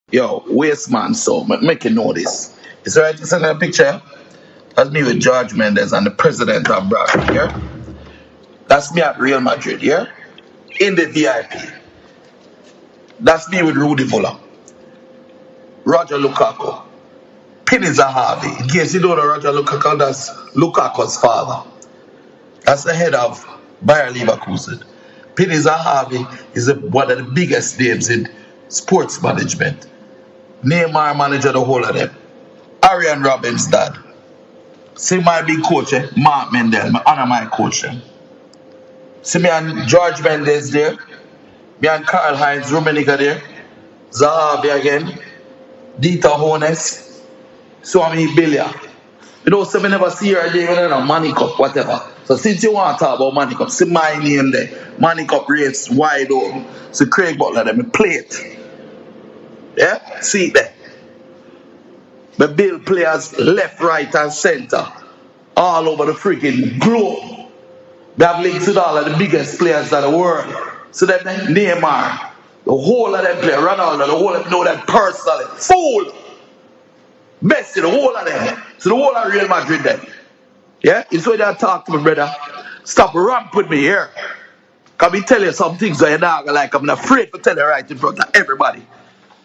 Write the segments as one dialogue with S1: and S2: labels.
S1: Yo, waste man, so make you know this. It's right to send a picture. That's me with George Mendes and the president of Brazil, yeah? That's me at Real Madrid, yeah? In the VIP. That's me with Rudy Fuller, Roger Lukaku, Penny Zahavi. In case you don't know Roger Lukaku, that's Lukaku's father. That's the head of Bayer Leverkusen. Penny Zahavi is one of the biggest names in sports management. Neymar manager the whole of them. Arian Robbins' dad. See my big coach, Mark Mendel, my honor my coach. See me and George Mendes there. Me and Karl Heinz Rummenigge there. Zahavi again. Dieter Hones. So I mean Billia. You know, so we never see her there, you know, Money Cup, whatever. So since you want to talk about Money Cup, see my name there. Money Cup race wide open. So Craig Butler there, me play it. Yeah? See it there. Me build players left, right, and center. All over the freaking globe. They have links with all of the biggest players in the world. So that Neymar, the whole of them players, Ronaldo, the whole of them know them personally. Fool! Messi, the whole of them. So the whole of Real Madrid then. Yeah? It's when they talk to me, brother. Stop ramp with me here. Can me tell you some things that you're not gonna like. I'm not afraid to tell you right in front of everybody.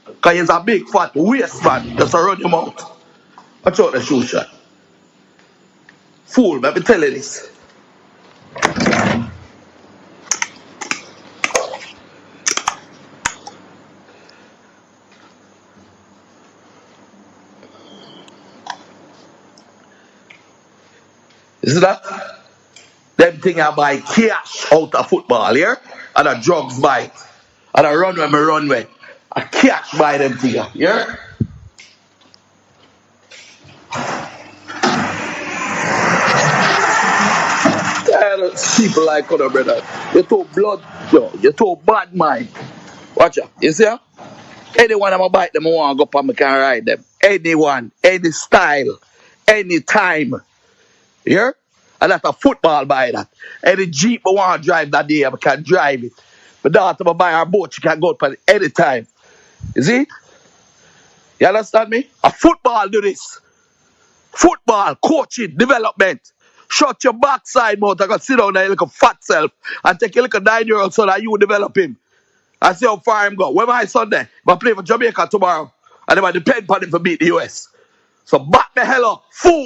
S1: Because he's a big fat waste man. Just run your mouth. Watch out the shoe shot. Fool, let me tell you this. You see that? Them thing I buy cash out of football, yeah? And a drugs buy it. And I run when I run when. I cash buy them thing, yeah? People like other brother. You too blood, yo. You too bad mind. Watch out. You see? Anyone I'm bite them, I want to go up and I can ride them. Anyone, any style, any time. Yeah? And that's a football by that. Any Jeep I want to drive that day, I can drive it. My daughter I buy her boat, she can go up at any time. You see? You understand me? A football do this. Football, coaching, development. Shut your backside mouth. I can sit down there, you look a fat self, and take a little 9-year-old son and you develop him. And see how far him go. Where my son there? I play for Jamaica tomorrow. And they might depend on him to beat the US. So back the hell up, fool.